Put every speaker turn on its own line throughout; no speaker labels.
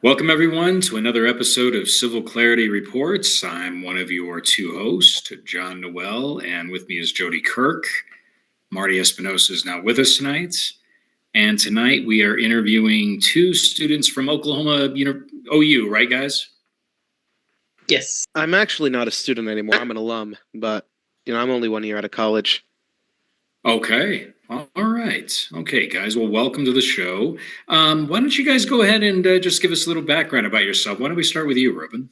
Welcome, everyone, to another episode of Civil Clarity Reports. I'm one of your two hosts, John Noel, and with me is Jody Kirk. Marty Espinosa is not with us tonight. And tonight we are interviewing two students from Oklahoma OU, right, guys?
Yes.
I'm actually not a student anymore. I'm an alum, but I'm only 1 year out of college.
Okay. All right. Okay, guys. Well, welcome to the show. Why don't you guys go ahead and just give us a little background about yourself? Why don't we start with you, Ruben?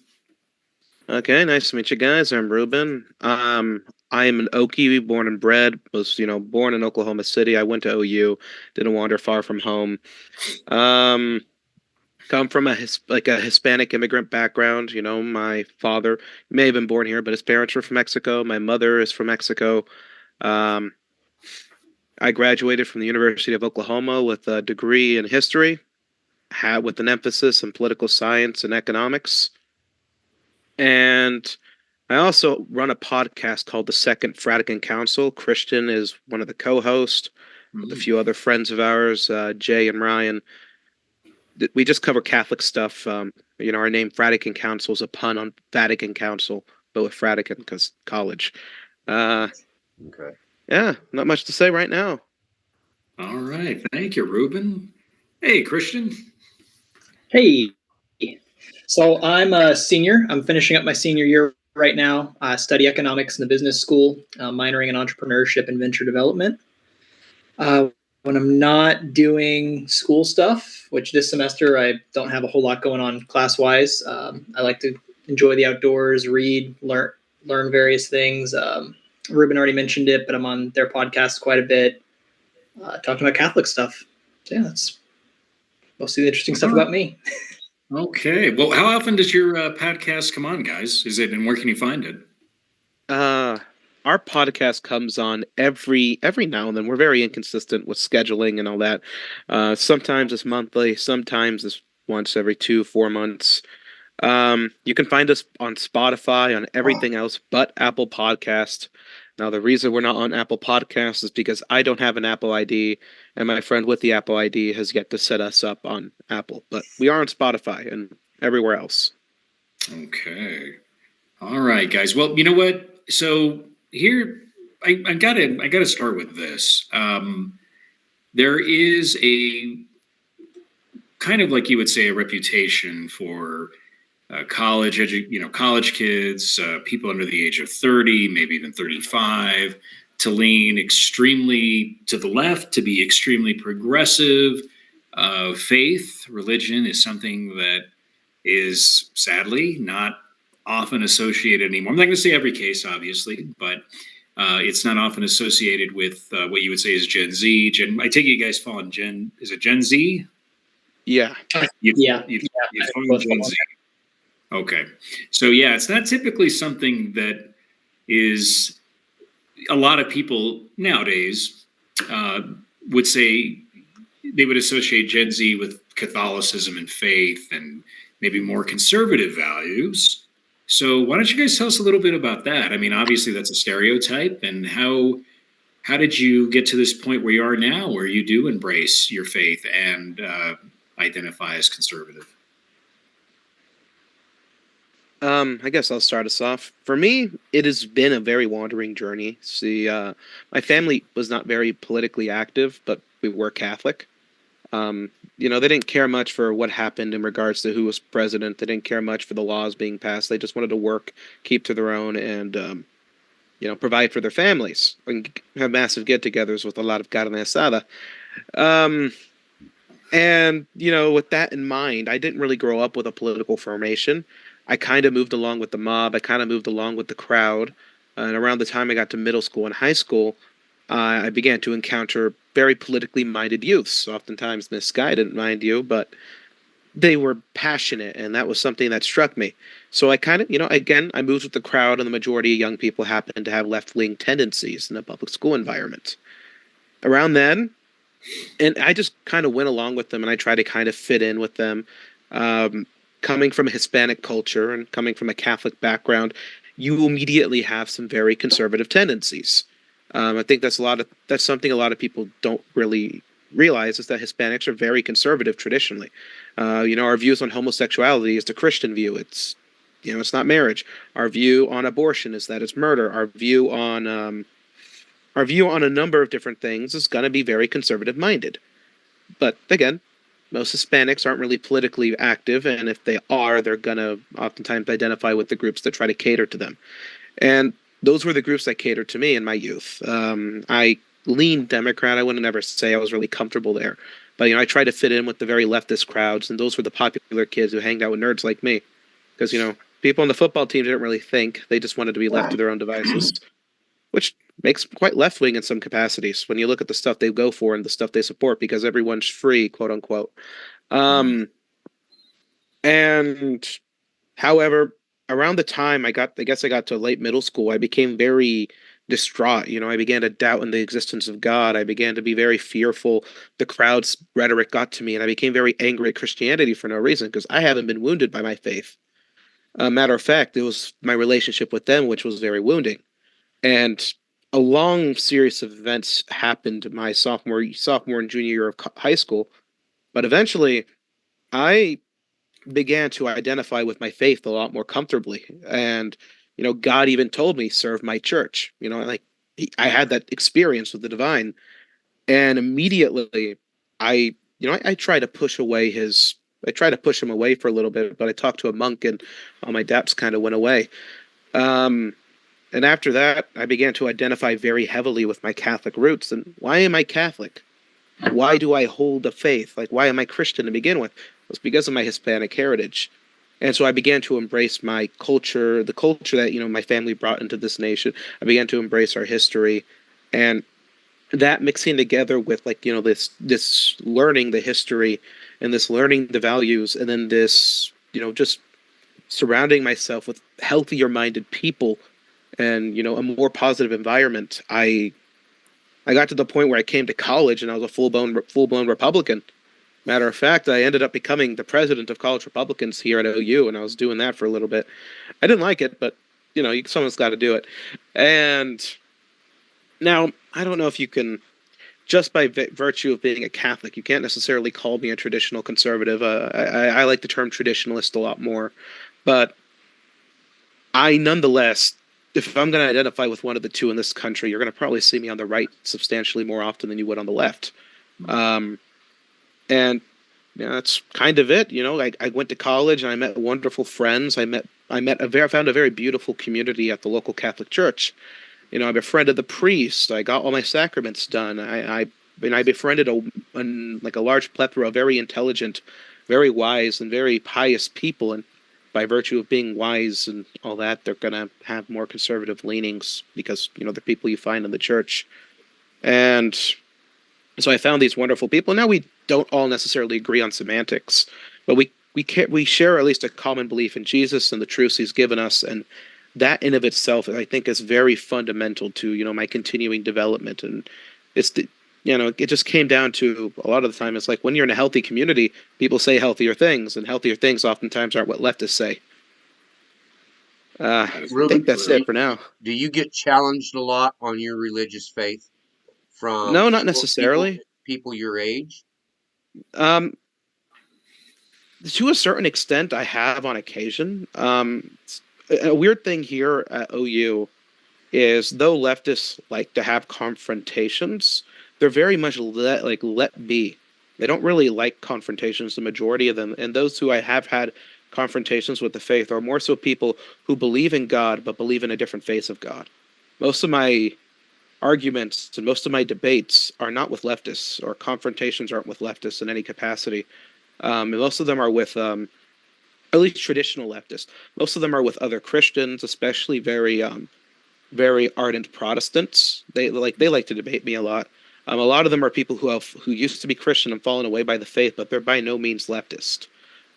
Okay, nice to meet you guys. I'm Ruben. I am an Okie, born and bred. Was born in Oklahoma City. I went to OU. Didn't wander far from home. Um, Come from a Hispanic immigrant background. My father may have been born here, but his parents were from Mexico. My mother is from Mexico. Um, I graduated from the University of Oklahoma with a degree in history, with an emphasis in political science and economics. And I also run a podcast called the Second Vatican Council. Christian is one of the co-hosts with a few other friends of ours, Jay and Ryan. We just cover Catholic stuff. Our name Vatican Council is a pun on Vatican Council, but with Vatican because college.
Okay.
Yeah, not much to say right now.
All right. Thank you, Ruben. Hey, Christian.
Hey. So I'm a senior. I'm finishing up my senior year right now. I study economics in the business school, minoring in entrepreneurship and venture development. When I'm not doing school stuff, which this semester I don't have a whole lot going on class-wise, I like to enjoy the outdoors, read, learn various things. Ruben already mentioned it, but I'm on their podcast quite a bit, talking about Catholic stuff. So yeah, that's mostly the interesting stuff about me.
Okay. Well, how often does your podcast come on, guys? Is it, and where can you find it?
Our podcast comes on every now and then. We're very inconsistent with scheduling and all that. Sometimes it's monthly, sometimes it's once every 2-4 months. You can find us on Spotify, on everything else but Apple Podcast. Now, the reason we're not on Apple Podcasts is because I don't have an Apple ID, and my friend with the Apple ID has yet to set us up on Apple. But we are on Spotify and everywhere else.
Okay. All right, guys. Well, you know what? So here, I gotta start with this. There is a kind of like you would say a reputation for college kids, people under the age of 30, maybe even 35, to lean extremely to the left, to be extremely progressive. Faith, religion is something that is sadly not often associated anymore. I'm not going to say every case, obviously, but it's not often associated with what you would say is Gen Z. I take it you guys fall in Gen. Is it Gen Z?
Yeah.
You
Yeah.
fall in Gen Z. Okay, so yeah, it's not typically something that is a lot of people nowadays would say they would associate Gen Z with Catholicism and faith and maybe more conservative values. So why don't you guys tell us a little bit about that? I mean, obviously that's a stereotype, and how did you get to this point where you are now, where you do embrace your faith and identify as conservative?
I guess I'll start us off. For me, it has been a very wandering journey. See, my family was not very politically active, but we were Catholic. They didn't care much for what happened in regards to who was president. They didn't care much for the laws being passed. They just wanted to work, keep to their own, and provide for their families and have massive get-togethers with a lot of carne asada. With that in mind, I didn't really grow up with a political formation. I kind of moved along with the mob. I kind of moved along with the crowd. And around the time I got to middle school and high school, I began to encounter very politically minded youths, oftentimes misguided, mind you, but they were passionate, and that was something that struck me. So I kind of, again, I moved with the crowd, and the majority of young people happen to have left wing tendencies in a public school environment. Around then, and I just kind of went along with them, and I tried to kind of fit in with them. Coming from a Hispanic culture and coming from a Catholic background, you immediately have some very conservative tendencies. I think that's something a lot of people don't really realize is that Hispanics are very conservative traditionally. Our views on homosexuality is the Christian view. It's not marriage. Our view on abortion is that it's murder. Our view on a number of different things is going to be very conservative minded. But again, most Hispanics aren't really politically active, and if they are, they're going to oftentimes identify with the groups that try to cater to them. And those were the groups that catered to me in my youth. I leaned Democrat. I wouldn't ever say I was really comfortable there. But, I tried to fit in with the very leftist crowds, and those were the popular kids who hanged out with nerds like me. Because, people on the football team didn't really think. They just wanted to be left to their own devices, which makes quite left wing in some capacities when you look at the stuff they go for and the stuff they support because everyone's free, quote unquote. And however, around the time I guess I got to late middle school, I became very distraught. I began to doubt in the existence of God. I began to be very fearful. The crowd's rhetoric got to me, and I became very angry at Christianity for no reason because I haven't been wounded by my faith. Matter of fact, it was my relationship with them which was very wounding. And a long series of events happened my sophomore and junior year of high school. But eventually, I began to identify with my faith a lot more comfortably. And, God even told me, serve my church. Like I had that experience with the divine. And immediately I try to push away I try to push him away for a little bit, but I talked to a monk and all my doubts kind of went away. Um, and after that, I began to identify very heavily with my Catholic roots. And why am I Catholic? Why do I hold a faith? Like, why am I Christian to begin with? It's because of my Hispanic heritage. And so I began to embrace my culture, the culture that, my family brought into this nation. I began to embrace our history. And that mixing together with this learning the history and this learning the values and then this, just surrounding myself with healthier minded people and, a more positive environment. I got to the point where I came to college and I was a full blown Republican. Matter of fact, I ended up becoming the president of college Republicans here at OU, and I was doing that for a little bit. I didn't like it, but someone's got to do it. And now I don't know if you can, just by virtue of being a Catholic, you can't necessarily call me a traditional conservative. I like the term traditionalist a lot more, but I nonetheless, if I'm going to identify with one of the two in this country, you're going to probably see me on the right substantially more often than you would on the left. Um, and that's kind of it. I went to college and I met wonderful friends. I found a very beautiful community at the local Catholic church. I befriended the priest. I got all my sacraments done. I befriended a large plethora of very intelligent, very wise, and very pious people. And by virtue of being wise and all that, they're gonna have more conservative leanings because the people you find in the church. And so I found these wonderful people. Now we don't all necessarily agree on semantics, but we share at least a common belief in Jesus and the truths He's given us, and that in of itself, I think, is very fundamental to my continuing development. And it's it just came down to a lot of the time. It's like when you're in a healthy community, people say healthier things, and healthier things oftentimes aren't what leftists say. I think that's it for now.
Do you get challenged a lot on your religious faith from
No, not necessarily.
people your age?
Um, to a certain extent, I have on occasion. A weird thing here at OU is though leftists like to have confrontations, they're very much let be. They don't really like confrontations, the majority of them. And those who I have had confrontations with the faith are more so people who believe in God but believe in a different face of God. Most of my arguments and most of my debates are not with leftists, or confrontations aren't with leftists in any capacity. And most of them are with at least traditional leftists. Most of them are with other Christians, especially very ardent Protestants. They like to debate me a lot. A lot of them are people who used to be Christian and fallen away by the faith, but they're by no means leftist.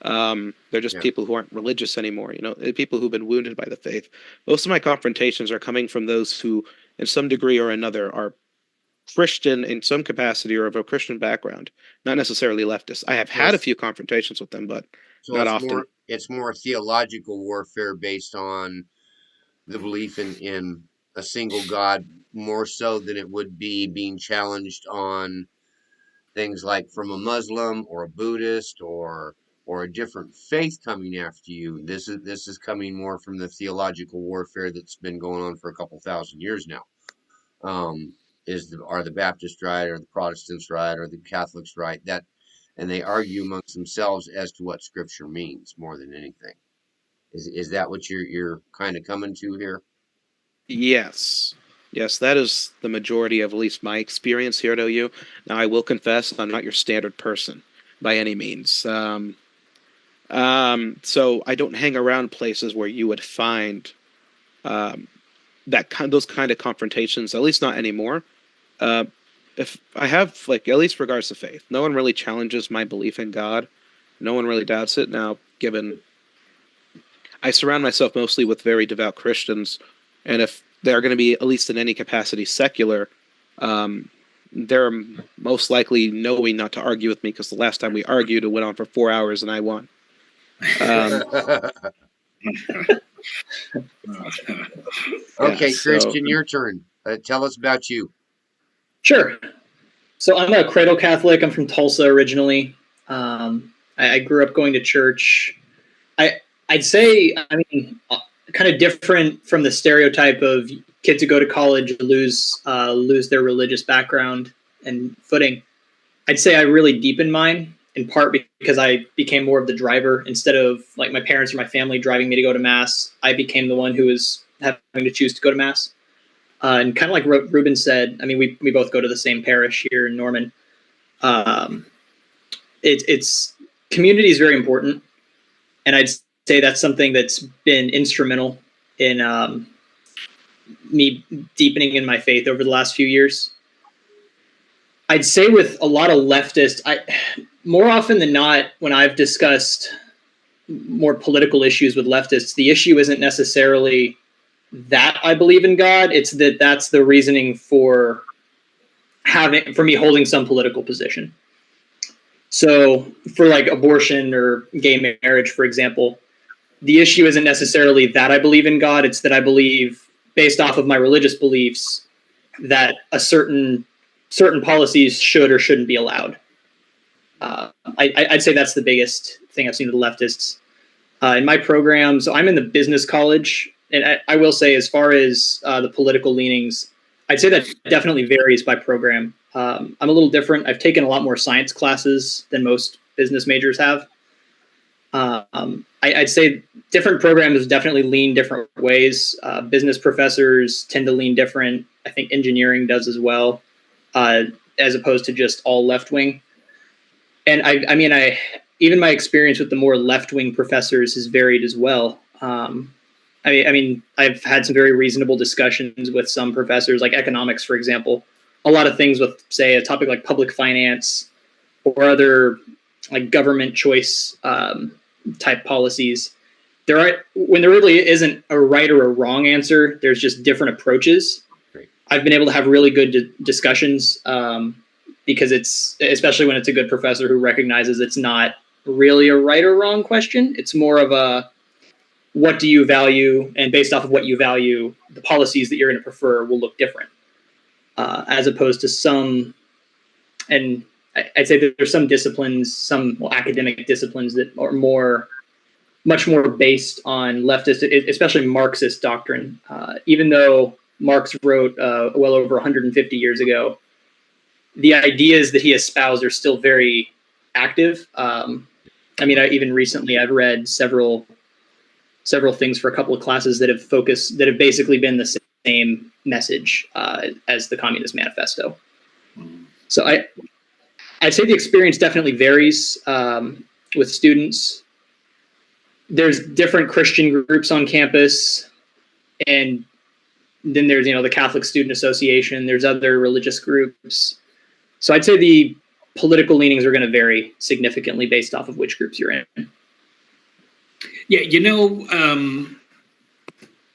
They're just people who aren't religious anymore. People who've been wounded by the faith. Most of my confrontations are coming from those who, in some degree or another, are Christian in some capacity or of a Christian background, not necessarily leftist. I have had a few confrontations with them, but not often.
It's more theological warfare based on the belief in a single God, more so than it would be being challenged on things like from a Muslim or a Buddhist or a different faith coming after you. This is coming more from the theological warfare that's been going on for a couple thousand years now. Are the Baptists right, or the Protestants right, or the Catholics right? And they argue amongst themselves as to what Scripture means more than anything. Is that what you're kind of coming to here?
Yes. Yes, that is the majority of at least my experience here at OU. Now, I will confess, I'm not your standard person by any means. So I don't hang around places where you would find um, those kind of confrontations. At least not anymore. Uh, if I have, like, at least regards to faith, no one really challenges my belief in God. No one really doubts it. Now, given I surround myself mostly with very devout Christians, and if they're going to be at least in any capacity secular, um, they're most likely knowing not to argue with me, because the last time we argued, it went on for 4 hours and I won.
Okay,
Yeah,
Christian, your turn. Tell us about you.
Sure. So I'm a cradle Catholic. I'm from Tulsa originally. I grew up going to church. I'd say, I mean, kind of different from the stereotype of kids who go to college lose their religious background and footing. I'd say I really deepened mine, in part because I became more of the driver instead of like my parents or my family driving me to go to mass. I became the one who was having to choose to go to mass. And kind of like Ruben said, I mean, we both go to the same parish here in Norman. Um, it's community is very important, and I'd say that's something that's been instrumental in me deepening in my faith over the last few years. I'd say with a lot of leftists, more often than not, when I've discussed more political issues with leftists, the issue isn't necessarily that I believe in God. It's that's the reasoning for me holding some political position. So for like abortion or gay marriage, for example, the issue isn't necessarily that I believe in God. It's that I believe, based off of my religious beliefs, that a certain policies should or shouldn't be allowed. I'd say that's the biggest thing I've seen with the leftists. In my program, so I'm in the business college, and I will say, as far as the political leanings, I'd say that definitely varies by program. I'm a little different. I've taken a lot more science classes than most business majors have. I'd say different programs definitely lean different ways. Business professors tend to lean different. I think engineering does as well, as opposed to just all left wing. And I mean, even my experience with the more left wing professors has varied as well. I mean, I've had some very reasonable discussions with some professors, like economics, for example. A lot of things with, say, a topic like public finance or other like government choice type policies. When there really isn't a right or a wrong answer, there's just different approaches.
Great.
I've been able to have really good discussions because it's, especially when it's a good professor who recognizes it's not really a right or wrong question. It's more of a, what do you value? And based off of what you value, the policies that you're going to prefer will look different, as opposed to some, and I'd say that there's some disciplines, some academic disciplines that are much more based on leftist, especially Marxist doctrine. Even though Marx wrote well over 150 years ago, the ideas that he espoused are still very active. I mean, even recently I've read several things for a couple of classes that have basically been the same message as the Communist Manifesto. So I'd say the experience definitely varies with students. There's different Christian groups on campus, and then there's, the Catholic Student Association. There's other religious groups. So I'd say the political leanings are going to vary significantly based off of which groups you're in.
Yeah,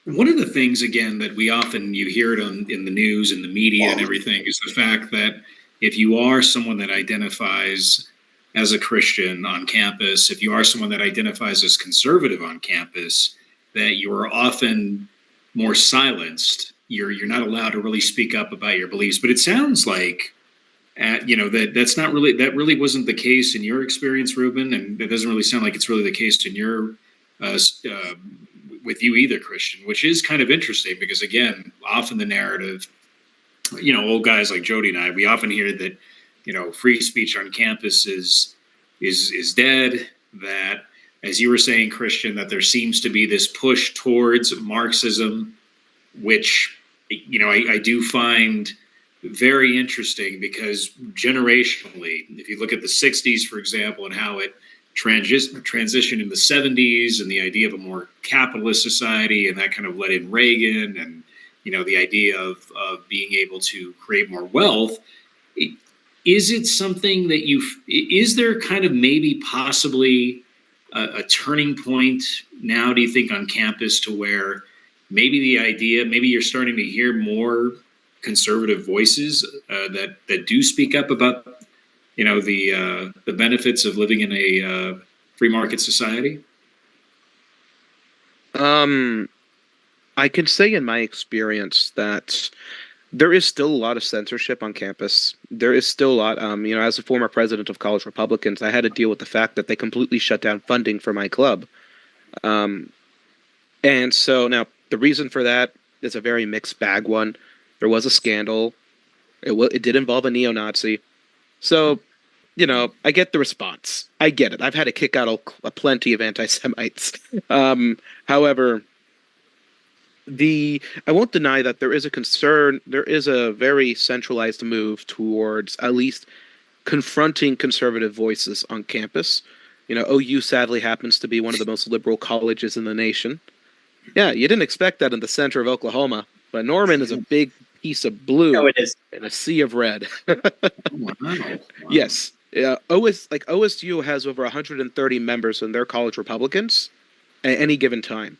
one of the things, again, that you hear it in the news and the media and everything, is the fact that if you are someone that identifies as a Christian on campus, if you are someone that identifies as conservative on campus, that you are often more silenced. You're not allowed to really speak up about your beliefs. But it sounds like that really wasn't the case in your experience, Ruben, and it doesn't really sound like it's really the case in your uh, with you either, Christian, which is kind of interesting because again, often the narrative, old guys like Jody and I, we often hear that free speech on campus is dead. That, as you were saying, Christian, that there seems to be this push towards Marxism, which I do find very interesting because generationally, if you look at the 60s, for example, and how it transitioned in the 70s and the idea of a more capitalist society, and that kind of led in Reagan and, the idea of being able to create more wealth. Is it something that is there kind of maybe possibly a turning point now, do you think, on campus to where maybe you're starting to hear more conservative voices that do speak up about the benefits of living in a free market society?
I can say in my experience that there is still a lot of censorship on campus. There is still a lot. As a former president of College Republicans, I had to deal with the fact that they completely shut down funding for my club. And so now the reason for that is a very mixed bag one. There was a scandal. It did involve a neo-Nazi. So, I get the response. I get it. I've had to kick out a plenty of anti-Semites. However, I won't deny that there is a concern. There is a very centralized move towards at least confronting conservative voices on campus. OU sadly happens to be one of the most liberal colleges in the nation. Yeah, you didn't expect that in the center of Oklahoma, but Norman is a big piece of blue
it is.
in a sea of red.
Wow.
Yes. OSU has over 130 members in their college Republicans at any given time.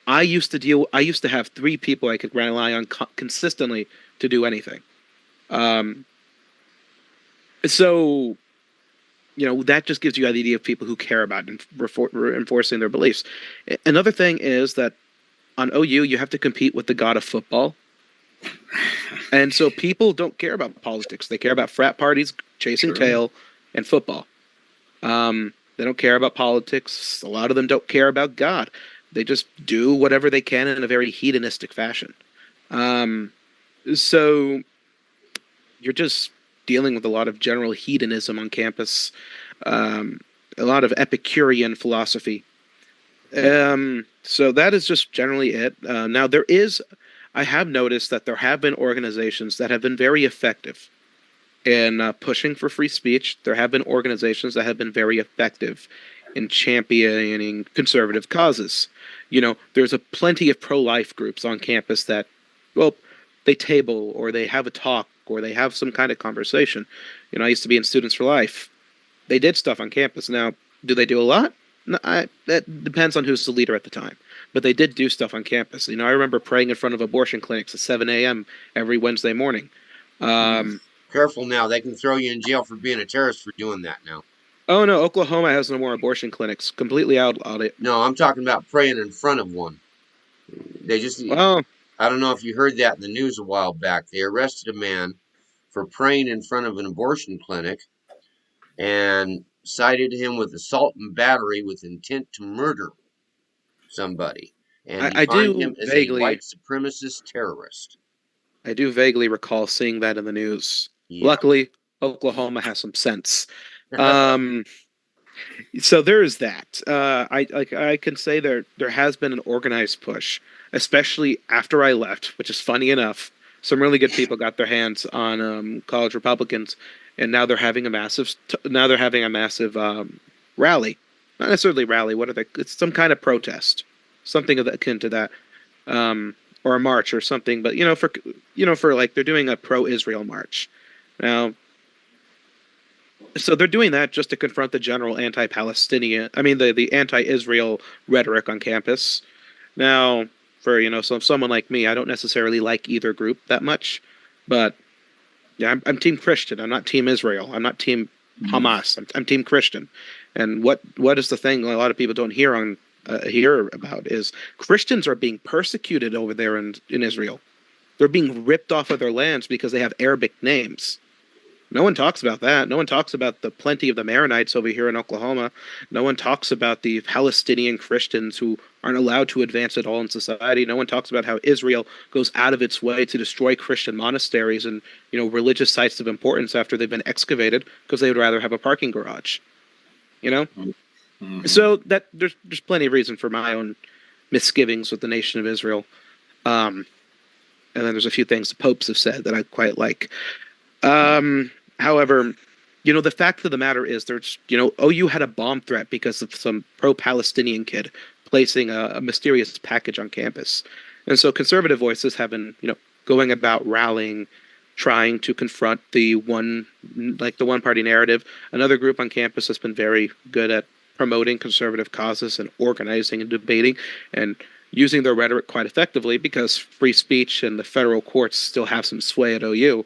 I used to have 3 people I could rely on consistently to do anything. So, that just gives you the idea of people who care about enforcing their beliefs. Another thing is that on OU, you have to compete with the god of football. And so people don't care about politics. They care about frat parties, chasing tail, and football. They don't care about politics. A lot of them don't care about God. They just do whatever they can in a very hedonistic fashion. So you're just dealing with a lot of general hedonism on campus, a lot of Epicurean philosophy. So that is just generally it. Now I have noticed that there have been organizations that have been very effective in pushing for free speech. There have been organizations that have been very effective in championing conservative causes. There's plenty of pro-life groups on campus that, they table or they have a talk or they have some kind of conversation. I used to be in Students for Life. They did stuff on campus. Now, do they do a lot? No, that depends on who's the leader at the time. But they did do stuff on campus. I remember praying in front of abortion clinics at 7 a.m. every Wednesday morning.
Careful now. They can throw you in jail for being a terrorist for doing that now.
Oh, no, Oklahoma has no more abortion clinics. Completely outlawed it.
No, I'm talking about praying in front of one. They just,
Well,
I don't know if you heard that in the news a while back. They arrested a man for praying in front of an abortion clinic and cited him with assault and battery with intent to murder somebody and
I
defined
do
him as a
vaguely
white supremacist terrorist.
I do vaguely recall seeing that in the news.
Yeah.
Luckily, Oklahoma has some sense. Um, so there is that. I can say there has been an organized push, especially after I left, which is funny enough. Some really good people got their hands on college Republicans, and now they're having a massive rally. Not necessarily rally. What are they? It's some kind of protest, something akin to that, or a march or something. But for like they're doing a pro-Israel march now. So they're doing that just to confront the general anti-Palestinian, the anti-Israel rhetoric on campus. Now, for someone like me, I don't necessarily like either group that much, but yeah, I'm Team Christian. I'm not Team Israel. I'm not Team Hamas. I'm Team Christian. And what is the thing a lot of people don't hear about is Christians are being persecuted over there in Israel. They're being ripped off of their lands because they have Arabic names. No one talks about that. No one talks about the plenty of the Maronites over here in Oklahoma. No one talks about the Palestinian Christians who aren't allowed to advance at all in society. No one talks about how Israel goes out of its way to destroy Christian monasteries and, religious sites of importance after they've been excavated because they would rather have a parking garage.
Mm-hmm.
So that there's plenty of reason for my own misgivings with the nation of Israel. And then there's a few things the popes have said that I quite like. However, the fact of the matter is OU had a bomb threat because of some pro-Palestinian kid placing a mysterious package on campus. And so conservative voices have been, going about rallying, trying to confront the one party narrative. Another group on campus has been very good at promoting conservative causes and organizing and debating and using their rhetoric quite effectively because free speech and the federal courts still have some sway at OU.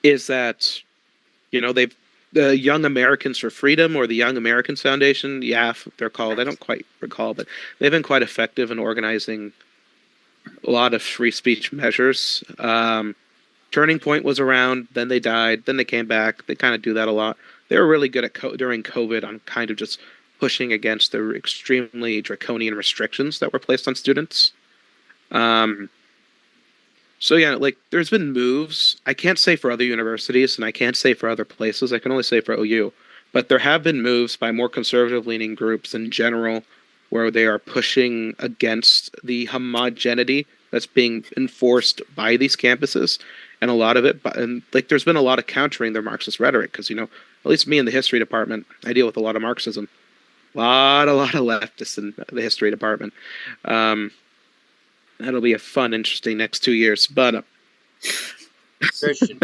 Is that they've the Young Americans for Freedom or the Young Americans Foundation, they're called. I don't quite recall, but they've been quite effective in organizing a lot of free speech measures. Turning Point was around, then they died, then they came back. They kind of do that a lot. They were really good at during COVID on kind of just pushing against the extremely draconian restrictions that were placed on students. So yeah, there's been moves. I can't say for other universities and I can't say for other places. I can only say for OU. But there have been moves by more conservative leaning groups in general where they are pushing against the homogeneity that's being enforced by these campuses. And a lot of it, and there's been a lot of countering their Marxist rhetoric because, at least me in the history department, I deal with a lot of Marxism. A lot of leftists in the history department. That'll be a fun, interesting next 2 years. But
Christian,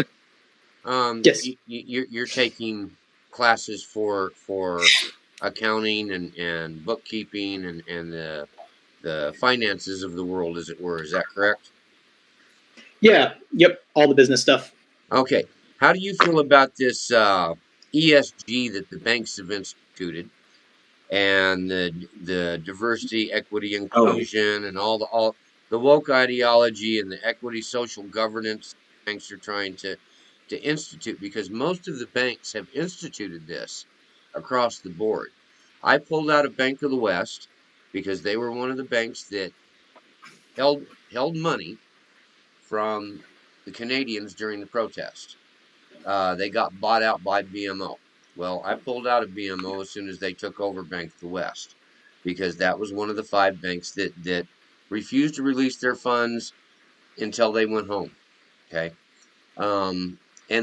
Yes.
you're taking classes for accounting and bookkeeping and the finances of the world, as it were. Is that correct?
Yeah. Yep. All the business stuff.
Okay. How do you feel about this ESG that the banks have instituted, and the diversity, equity,
Oh,
inclusion, and all the woke ideology and the equity, social governance banks are trying to institute? Because most of the banks have instituted this across the board. I pulled out of Bank of the West because they were one of the banks that held money from the Canadians during the protest. They got bought out by BMO. Well, I pulled out of BMO as soon as they took over Bank of the West because that was one of the 5 banks that refused to release their funds until they went home. Okay, and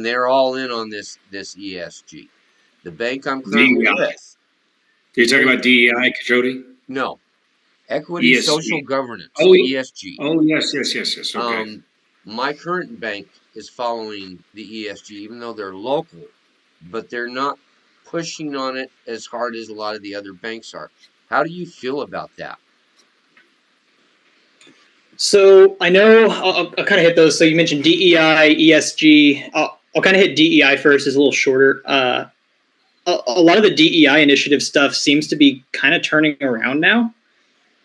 they're all in on this ESG. The bank I'm currently
DEI.
with,
You're talking
they
about DEI, Coyote?
no equity, social
ESG.
governance,
Oh,
ESG.
oh, yes. Okay.
My current bank is following the ESG, even though they're local, but they're not pushing on it as hard as a lot of the other banks are. How do you feel about that?
So I know I'll kind of hit those. So you mentioned DEI, ESG. I'll kind of hit DEI first. It's a little shorter. A lot of the DEI initiative stuff seems to be kind of turning around now.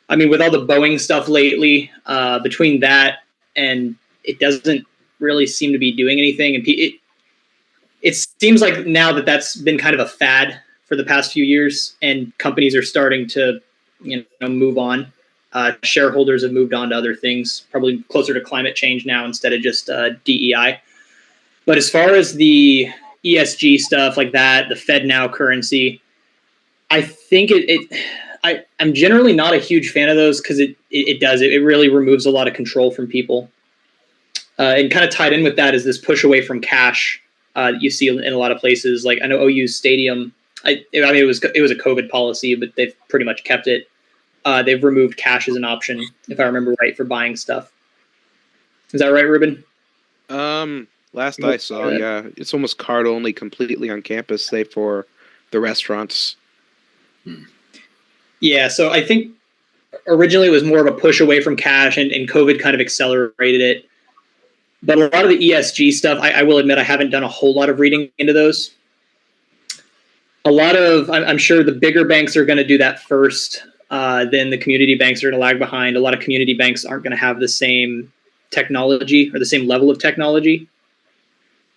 I mean, with all the Boeing stuff lately, between that and it doesn't really seem to be doing anything. And it seems like now that's been kind of a fad for the past few years, and companies are starting to, move on. Shareholders have moved on to other things, probably closer to climate change now instead of just DEI. But as far as the ESG stuff like that, the Fed now currency, I think I'm generally not a huge fan of those because it really removes a lot of control from people. And kind of tied in with that is this push away from cash that you see in a lot of places. Like I know OU's stadium. I mean, it was a COVID policy, but they've pretty much kept it. They've removed cash as an option, if I remember right, for buying stuff. Is that right, Ruben?
Last I saw, yeah, it's almost card only completely on campus, save for the restaurants.
Yeah, so I think originally it was more of a push away from cash, and COVID kind of accelerated it. But a lot of the ESG stuff, I will admit, I haven't done a whole lot of reading into those. I'm sure the bigger banks are going to do that first. Then the community banks are going to lag behind. A lot of community banks aren't going to have the same technology or the same level of technology.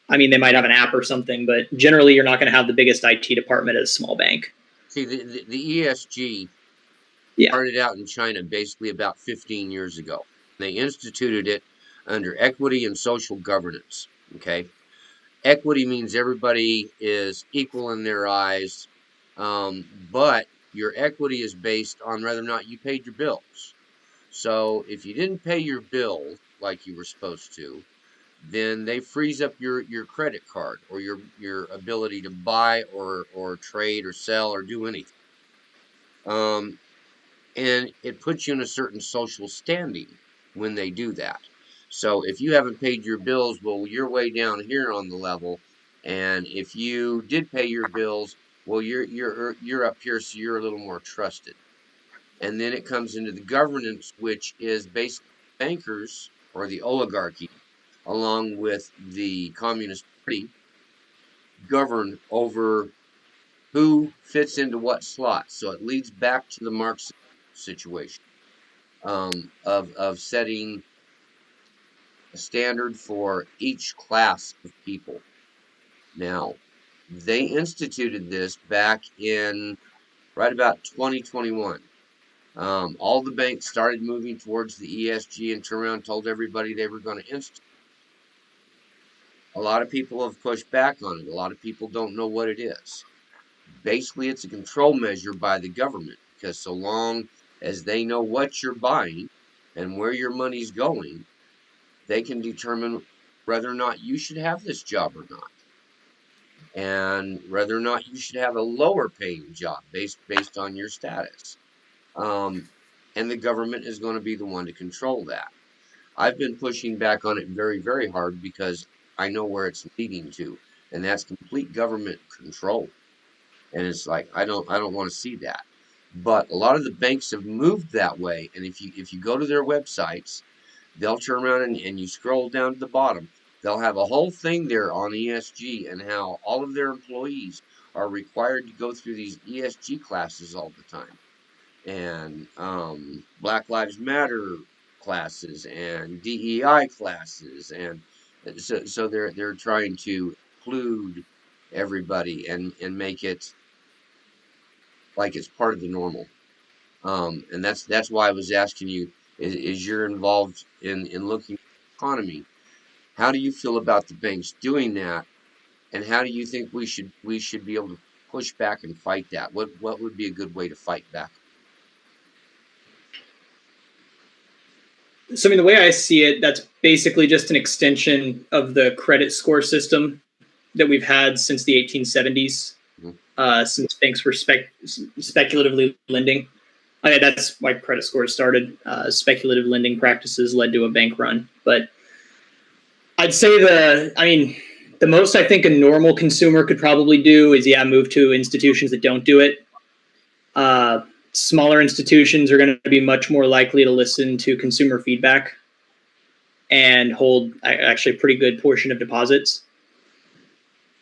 I mean, they might have an app or something, but generally you're not going to have the biggest IT department at a small bank.
See, the ESG
Yeah.
started out in China basically about 15 years ago. They instituted it under equity and social governance. Okay. Equity means everybody is equal in their eyes, but your equity is based on whether or not you paid your bills. So if you didn't pay your bills like you were supposed to, then they freeze up your credit card or your ability to buy or trade or sell or do anything. Um, and it puts you in a certain social standing when they do that. So if you haven't paid your bills, well, you're way down here on the level, and if you did pay your bills, well, you're up here, so you're a little more trusted. And then it comes into the governance, which is basically bankers or the oligarchy, along with the Communist Party, govern over who fits into what slot. So it leads back to the Marxist situation, of setting a standard for each class of people. Now, they instituted this back in right about 2021. All the banks started moving towards the ESG and turned around and told everybody they were going to institute. A lot of people have pushed back on it. A lot of people don't know what it is. Basically, it's a control measure by the government because so long as they know what you're buying and where your money's going, they can determine whether or not you should have this job or not, and whether or not you should have a lower paying job based on your status. Um, and the government is going to be the one to control that. I've been pushing back on it very, very hard because I know where it's leading to, and that's complete government control. And it's like I don't want to see that. But a lot of the banks have moved that way, and if you go to their websites, they'll turn around and you scroll down to the bottom. They'll have a whole thing there on ESG and how all of their employees are required to go through these ESG classes all the time, and Black Lives Matter classes and DEI classes, and so they're trying to include everybody and make it like it's part of the normal. And that's why I was asking you: is you're involved in looking at the economy? How do you feel about the banks doing that, and how do you think we should be able to push back and fight that? What would be a good way to fight back?
So, I mean, the way I see it, that's basically just an extension of the credit score system that we've had since the 1870s,
Mhm.
since banks were speculatively lending. I mean, that's why credit scores started. Speculative lending practices led to a bank run. But I'd say the most I think a normal consumer could probably do is, yeah, move to institutions that don't do it. Smaller institutions are going to be much more likely to listen to consumer feedback and hold actually a pretty good portion of deposits.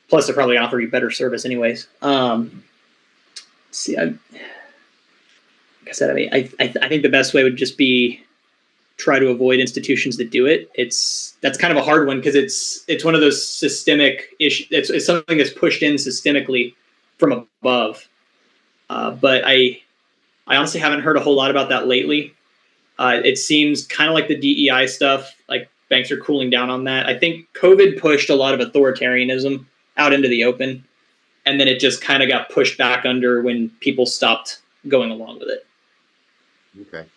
Plus, they're probably offer you better service anyways. See, like I said, I mean, I think the best way would just be try to avoid institutions that do it. That's kind of a hard one because it's one of those systemic issues. It's something that's pushed in systemically from above. But I honestly haven't heard a whole lot about that lately. It seems kind of like the DEI stuff, like banks are cooling down on that. I think COVID pushed a lot of authoritarianism out into the open, and then it just kind of got pushed back under when people stopped going along with it.
Okay.